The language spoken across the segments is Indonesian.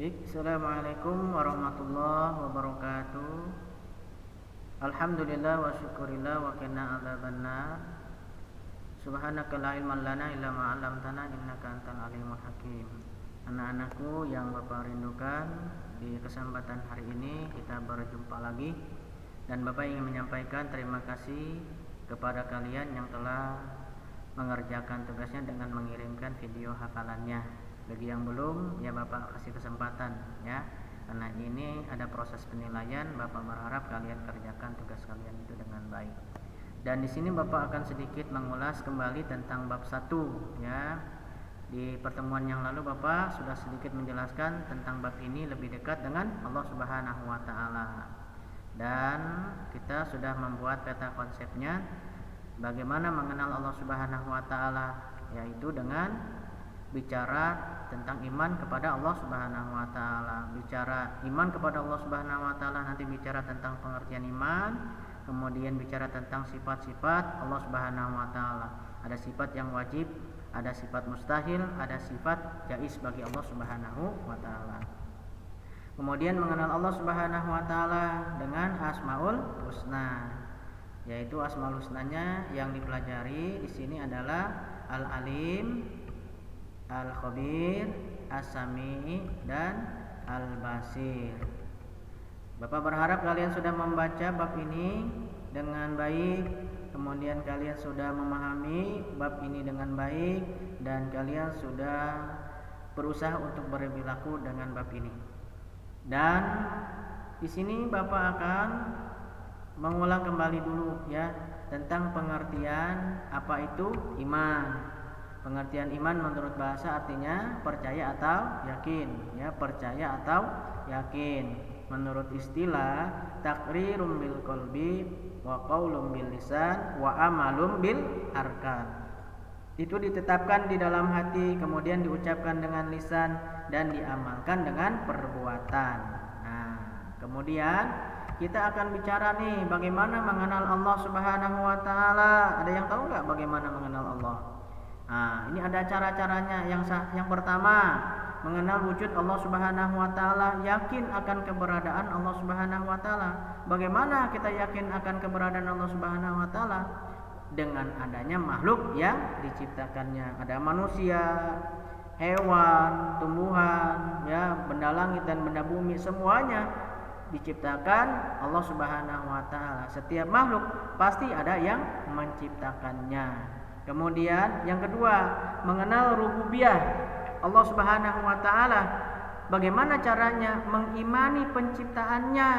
Assalamualaikum warahmatullahi wabarakatuh. Alhamdulillah wa syukurillah wa qina adzabannar. Subhanaka la ilma lana illa ma 'allamtana innaka antal alimul hakim. Anak-anakku yang Bapak rindukan, di kesempatan hari ini kita berjumpa lagi dan Bapak ingin menyampaikan terima kasih kepada kalian yang telah mengerjakan tugasnya dengan mengirimkan video hafalannya. Bagi yang belum, ya Bapak kasih kesempatan ya. Karena ini ada proses penilaian, Bapak berharap kalian kerjakan tugas kalian itu dengan baik. Dan di sini Bapak akan sedikit mengulas kembali tentang bab 1 ya. Di pertemuan yang lalu Bapak sudah sedikit menjelaskan tentang bab ini lebih dekat dengan Allah Subhanahu wa taala. Dan kita sudah membuat peta konsepnya bagaimana mengenal Allah Subhanahu wa taala, yaitu dengan bicara tentang iman kepada Allah Subhanahu wa taala. Bicara iman kepada Allah Subhanahu wa taala, nanti bicara tentang pengertian iman, kemudian bicara tentang sifat-sifat Allah Subhanahu wa taala. Ada sifat yang wajib, ada sifat mustahil, ada sifat jaiz bagi Allah Subhanahu wa taala. Kemudian mengenal Allah Subhanahu wa taala dengan Asmaul Husna, yaitu Asmaul Husnanya yang dipelajari di sini adalah Al-Alim, Al-Khabir, As-Sami, dan Al-Basir. Bapak berharap kalian sudah membaca bab ini dengan baik, kemudian kalian sudah memahami bab ini dengan baik, dan kalian sudah berusaha untuk berperilaku dengan bab ini. Dan di sini Bapak akan mengulang kembali dulu ya tentang pengertian apa itu iman. Pengertian iman menurut bahasa artinya percaya atau yakin ya, percaya atau yakin. Menurut istilah taqrirum bil qalbi wa qaulum bil lisan wa amalum bil arkan. Itu ditetapkan di dalam hati, kemudian diucapkan dengan lisan dan diamalkan dengan perbuatan. Nah, kemudian kita akan bicara nih bagaimana mengenal Allah Subhanahu wa taala. Ada yang tahu enggak bagaimana mengenal Allah? Nah, ini ada cara-caranya. Yang pertama, mengenal wujud Allah Subhanahu wa taala, yakin akan keberadaan Allah Subhanahu wa taala. Bagaimana kita yakin akan keberadaan Allah Subhanahu wa taala? Dengan adanya makhluk yang diciptakannya. Ada manusia, hewan, tumbuhan, ya, benda langit dan benda bumi, semuanya diciptakan Allah Subhanahu wa taala. Setiap makhluk pasti ada yang menciptakannya. Kemudian yang kedua, mengenal rububiyah Allah Subhanahu wa taala. Bagaimana caranya? Mengimani penciptaannya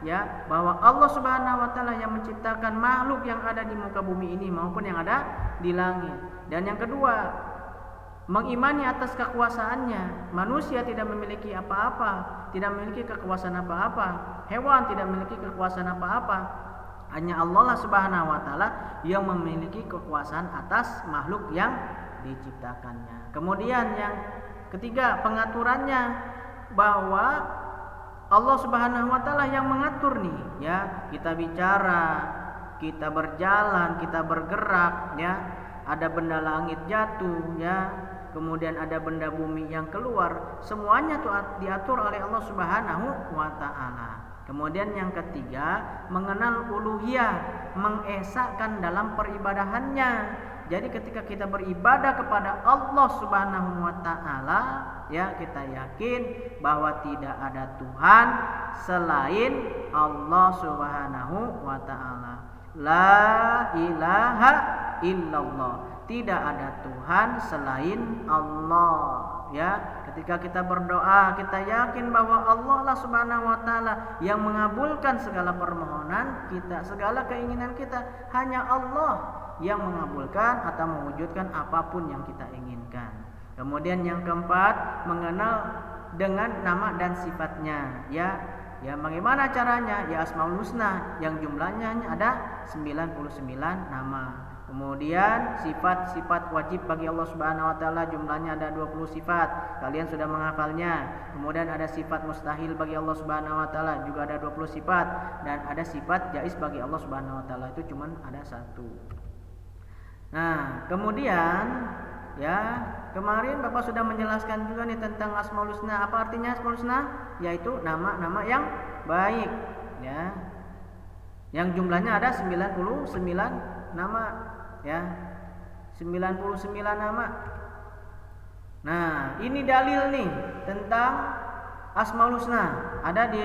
ya, bahwa Allah Subhanahu wa taala yang menciptakan makhluk yang ada di muka bumi ini maupun yang ada di langit. Dan yang kedua, mengimani atas kekuasaannya. Manusia tidak memiliki apa-apa, tidak memiliki kekuasaan apa-apa. Hewan tidak memiliki kekuasaan apa-apa. Hanya Allah Subhanahu wa taala yang memiliki kekuasaan atas makhluk yang diciptakannya. Kemudian yang ketiga, pengaturannya, bahwa Allah Subhanahu wa taala yang mengatur nih ya. Kita bicara, kita berjalan, kita bergerak ya. Ada benda langit jatuh ya. Kemudian ada benda bumi yang keluar, semuanya itu diatur oleh Allah Subhanahu wa taala. Kemudian yang ketiga, mengenal uluhiyah, mengesahkan dalam peribadahannya. Jadi ketika kita beribadah kepada Allah Subhanahu wa taala, ya, kita yakin bahwa tidak ada Tuhan selain Allah Subhanahu wa taala. La ilaha illallah. Tidak ada Tuhan selain Allah. Ya, ketika kita berdoa, kita yakin bahwa Allah lah Subhanahu wa taala yang mengabulkan segala permohonan kita, segala keinginan kita. Hanya Allah yang mengabulkan atau mewujudkan apapun yang kita inginkan. Kemudian yang keempat, mengenal dengan nama dan sifatnya. Ya, bagaimana caranya? Ya, Asmaul Husna yang jumlahnya ada 99 nama. Kemudian sifat-sifat wajib bagi Allah Subhanahu wa taala, jumlahnya ada 20 sifat. Kalian sudah menghafalnya. Kemudian ada sifat mustahil bagi Allah Subhanahu wa taala, juga ada 20 sifat, dan ada sifat jaiz bagi Allah Subhanahu wa taala, itu cuma ada 1. Nah, kemudian Ya, kemarin Bapak sudah menjelaskan juga nih tentang Asmaul Husna. Apa artinya Asmaul Husna? Yaitu nama-nama yang baik, ya. Yang jumlahnya ada 99 nama, ya. 99 nama. Nah, ini dalil nih tentang Asmaul Husna. Ada di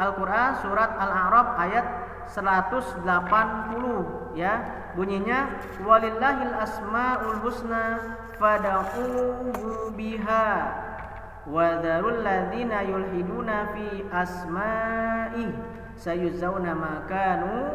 Al-Qur'an surat Al-A'raf ayat 180, ya. Bunyinya walillahil asmaul husna fad'uhu biha wa dzarul ladzina yulhiduna fi asma'i sayuzzauna ma kanu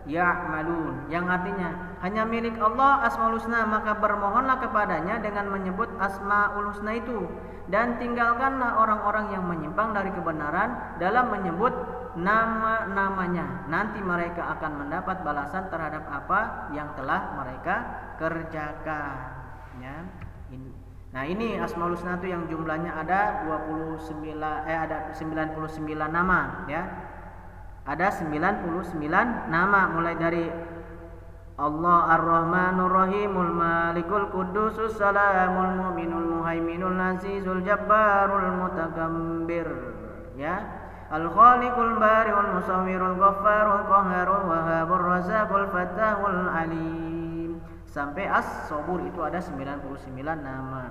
ya'malun. Yang artinya hanya milik Allah Asmaul Husna, maka bermohonlah kepadanya dengan menyebut Asmaul Husna itu, dan tinggalkanlah orang-orang yang menyimpang dari kebenaran dalam menyebut nama-namanya. Nanti mereka akan mendapat balasan terhadap apa yang telah mereka kerjakan, ya. Nah, ini Asmaul Husna itu yang jumlahnya ada 99 nama, ya. Ada 99 nama, mulai dari Allah Ar-Rahmanur Rahimul Malikul Qudusus Salamul Mu'minul Muhaiminul Azizul Jabbarul Mutakabbir, ya. Al-Khaliqul Bari'ul Musawwirul Ghaffarul Qahharul Wahhabur Razzaqul Fattahul Alim, sampai As-Sabur itu ada 99 nama.